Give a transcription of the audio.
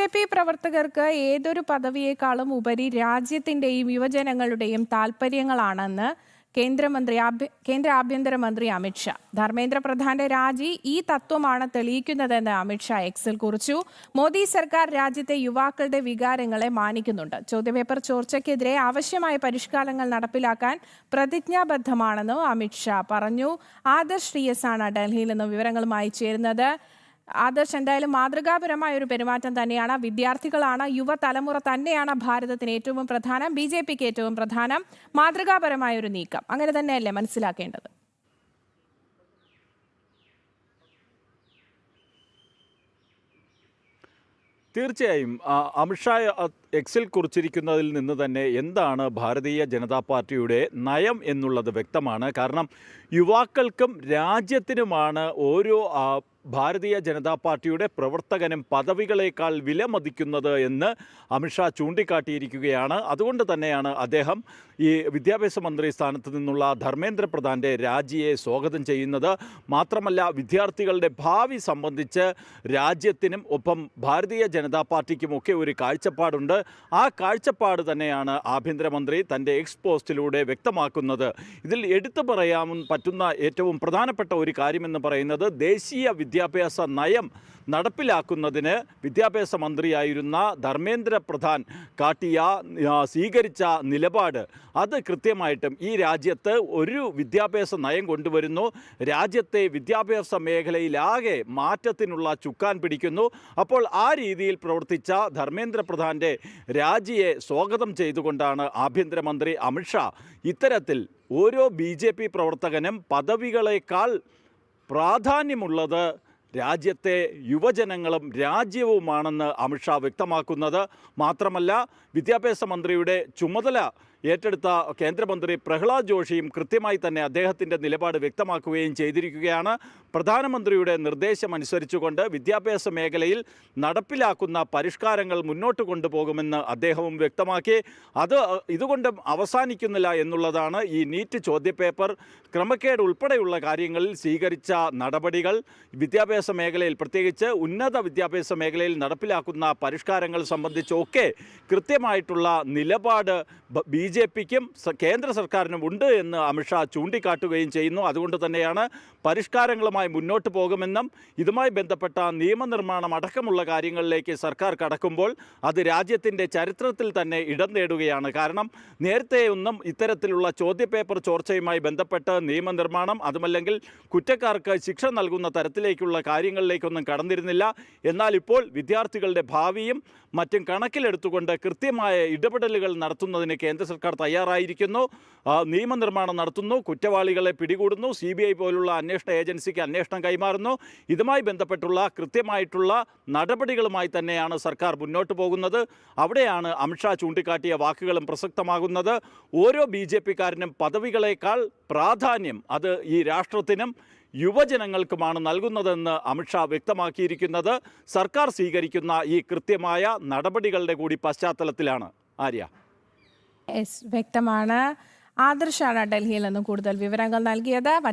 BJP. പ്രവർത്തകർക്ക് ഏതൊരു പദവിയേക്കാളും ഉപരി രാജ്യത്തിന്റെയും യുവജനങ്ങളുടെയും താൽപര്യങ്ങളാണെന്ന് കേന്ദ്ര ആഭ്യന്തരമന്ത്രി അമിത്ഷാ. ധർമ്മേന്ദ്ര പ്രധാന്റെ രാജി ഈ തത്വമാണ് തെളിയിക്കുന്നതെന്ന് അമിത്ഷാ എക്സിൽ കുറിച്ചു. മോദി സർക്കാർ രാജ്യത്തെ യുവാക്കളുടെ വികാരങ്ങളെ മാനിക്കുന്നുണ്ട്. ചോദ്യപേപ്പർ ചോർച്ചയ്ക്കെതിരെ ആവശ്യമായ പരിഷ്കാരങ്ങൾ നടപ്പിലാക്കാൻ പ്രതിജ്ഞാബദ്ധമാണെന്നും അമിത്ഷാ പറഞ്ഞു. ആദർശ് TS ആണ് ഡൽഹിയിൽ നിന്ന് വിവരങ്ങളുമായി ചേരുന്നത്. ആദർശ്, എന്തായാലും മാതൃകാപരമായ ഒരു പെരുമാറ്റം തന്നെയാണ്. വിദ്യാർത്ഥികളാണ്, യുവതലമുറ തന്നെയാണ് ഭാരതത്തിന് ഏറ്റവും പ്രധാനം, BJPക്ക് ഏറ്റവും പ്രധാനം. മാതൃകാപരമായ ഒരു നീക്കം അങ്ങനെ തന്നെയല്ലേ മനസ്സിലാക്കേണ്ടത്? തീർച്ചയായും അമിത്ഷാ എക്സിൽ കുറിച്ചിരിക്കുന്നതിൽ നിന്ന് തന്നെ എന്താണ് ഭാരതീയ ജനതാ പാർട്ടിയുടെ നയം എന്നുള്ളത് വ്യക്തമാണ്. കാരണം യുവാക്കൾക്കും രാജ്യത്തിനുമാണ് ഓരോ ഭാരതീയ ജനതാ പാർട്ടിയുടെ പ്രവർത്തകനും പദവികളേക്കാൾ വിലമതിക്കുന്നത് എന്ന് അമിത്ഷാ ചൂണ്ടിക്കാട്ടിയിരിക്കുകയാണ്. അതുകൊണ്ട് തന്നെയാണ് അദ്ദേഹം ഈ വിദ്യാഭ്യാസ മന്ത്രി സ്ഥാനത്ത് നിന്നുള്ള ധർമ്മേന്ദ്ര പ്രധാന്റെ രാജിയെ സ്വാഗതം ചെയ്യുന്നത്. മാത്രമല്ല, വിദ്യാർത്ഥികളുടെ ഭാവി സംബന്ധിച്ച് രാജ്യത്തിനും ഒപ്പം ഭാരതീയ ജനതാ പാർട്ടിക്കുമൊക്കെ ഒരു കാഴ്ചപ്പാടുണ്ട്. ആ കാഴ്ചപ്പാട് തന്നെയാണ് ആഭ്യന്തരമന്ത്രി തൻ്റെ എക്സ് പോസ്റ്റിലൂടെ വ്യക്തമാക്കുന്നത്. ഇതിൽ എടുത്തു പറയാൻ പറ്റുന്ന ഏറ്റവും പ്രധാനപ്പെട്ട ഒരു കാര്യമെന്ന് പറയുന്നത് ദേശീയ വിദ്യാഭ്യാസ നയം നടപ്പിലാക്കുന്നതിന് വിദ്യാഭ്യാസ മന്ത്രിയായിരുന്ന ധർമ്മേന്ദ്ര പ്രധാൻ സ്വീകരിച്ച നിലപാട് അത് കൃത്യമായിട്ടും ഈ രാജ്യത്ത് ഒരു വിദ്യാഭ്യാസ നയം കൊണ്ടുവരുന്നു, രാജ്യത്തെ വിദ്യാഭ്യാസ മേഖലയിലാകെ മാറ്റത്തിനുള്ള ചുക്കാൻ പിടിക്കുന്നു. അപ്പോൾ ആ രീതിയിൽ പ്രവർത്തിച്ച ധർമ്മേന്ദ്ര പ്രധാന്റെ രാജിയെ സ്വാഗതം ചെയ്തുകൊണ്ടാണ് ആഭ്യന്തരമന്ത്രി അമിത്ഷാ ഇത്തരത്തിൽ ഓരോ BJP പ്രവർത്തകനും പദവികളേക്കാൾ പ്രാധാന്യമുള്ളത് രാജ്യത്തെ യുവജനങ്ങളും രാജ്യവുമാണെന്ന് അമിത്ഷാ വ്യക്തമാക്കുന്നത്. മാത്രമല്ല, വിദ്യാഭ്യാസ മന്ത്രിയുടെ ചുമതല ഏറ്റെടുത്ത കേന്ദ്രമന്ത്രി പ്രഹ്ലാദ് ജോഷിയും കൃത്യമായി തന്നെ അദ്ദേഹത്തിൻ്റെ നിലപാട് വ്യക്തമാക്കുകയും ചെയ്തിരിക്കുകയാണ്. പ്രധാനമന്ത്രിയുടെ നിർദ്ദേശമനുസരിച്ചുകൊണ്ട് വിദ്യാഭ്യാസ മേഖലയിൽ നടപ്പിലാക്കുന്ന പരിഷ്കാരങ്ങൾ മുന്നോട്ട് കൊണ്ടുപോകുമെന്ന് അദ്ദേഹവും വ്യക്തമാക്കി. ഇതുകൊണ്ട് അവസാനിക്കുന്നില്ല എന്നുള്ളതാണ് ഈ നീറ്റ് ചോദ്യപേപ്പർ ക്രമക്കേട് ഉൾപ്പെടെയുള്ള കാര്യങ്ങളിൽ സ്വീകരിച്ച നടപടികൾ. വിദ്യാഭ്യാസ മേഖലയിൽ, പ്രത്യേകിച്ച് ഉന്നത വിദ്യാഭ്യാസ മേഖലയിൽ നടപ്പിലാക്കുന്ന പരിഷ്കാരങ്ങൾ സംബന്ധിച്ചൊക്കെ കൃത്യമായിട്ടുള്ള നിലപാട് BJPക്കും കേന്ദ്ര സർക്കാരിനും ഉണ്ട് എന്ന് അമിത്ഷാ ചൂണ്ടിക്കാട്ടുകയും ചെയ്യുന്നു. അതുകൊണ്ട് തന്നെയാണ് പരിഷ്കാരങ്ങളുമായി മുന്നോട്ട് പോകുമെന്നും ഇതുമായി ബന്ധപ്പെട്ട നിയമനിർമ്മാണം അടക്കമുള്ള കാര്യങ്ങളിലേക്ക് സർക്കാർ കടക്കുമ്പോൾ അത് രാജ്യത്തിൻ്റെ ചരിത്രത്തിൽ തന്നെ ഇടം നേടുകയാണ്. കാരണം നേരത്തെയൊന്നും ഇത്തരത്തിലുള്ള ചോദ്യപേപ്പർ ചോർച്ചയുമായി ബന്ധപ്പെട്ട് നിയമനിർമ്മാണം, അതുമല്ലെങ്കിൽ കുറ്റക്കാർക്ക് ശിക്ഷ നൽകുന്ന തരത്തിലേക്കുള്ള കാര്യങ്ങളിലേക്കൊന്നും കടന്നിരുന്നില്ല. എന്നാൽ ഇപ്പോൾ വിദ്യാർത്ഥികളുടെ ഭാവിയും മറ്റും കണക്കിലെടുത്തുകൊണ്ട് കൃത്യമായ ഇടപെടലുകൾ നടത്തുന്നതിന് കേന്ദ്ര സർക്കാർ തയ്യാറായിരിക്കുന്നു. നിയമനിർമ്മാണം നടത്തുന്നു, കുറ്റവാളികളെ പിടികൂടുന്നു, CBI പോലുള്ള അന്വേഷണ ഏജൻസിക്ക് അന്വേഷണം കൈമാറുന്നു. ഇതുമായി ബന്ധപ്പെട്ടുള്ള കൃത്യമായിട്ടുള്ള നടപടികളുമായി തന്നെയാണ് സർക്കാർ മുന്നോട്ട് പോകുന്നത്. അവിടെയാണ് അമിത്ഷാ ചൂണ്ടിക്കാട്ടിയ വാക്കുകളും പ്രസക്തമാകുന്നത്. ഓരോ BJPക്കാരനും പദവികളേക്കാൾ പ്രാധാന്യം അത് ഈ രാഷ്ട്രത്തിനും യുവജനങ്ങൾക്കുമാണ് നൽകുന്നതെന്ന് അമിത്ഷാ വ്യക്തമാക്കിയിരിക്കുന്നത് സർക്കാർ സ്വീകരിക്കുന്ന ഈ കൃത്യമായ നടപടികളുടെ കൂടി പശ്ചാത്തലത്തിലാണ്. ആര്യ, വ്യക്തമാണ്. ആദർശാണ് ഡൽഹിയിൽ നിന്നും കൂടുതൽ വിവരങ്ങൾ നൽകിയത്.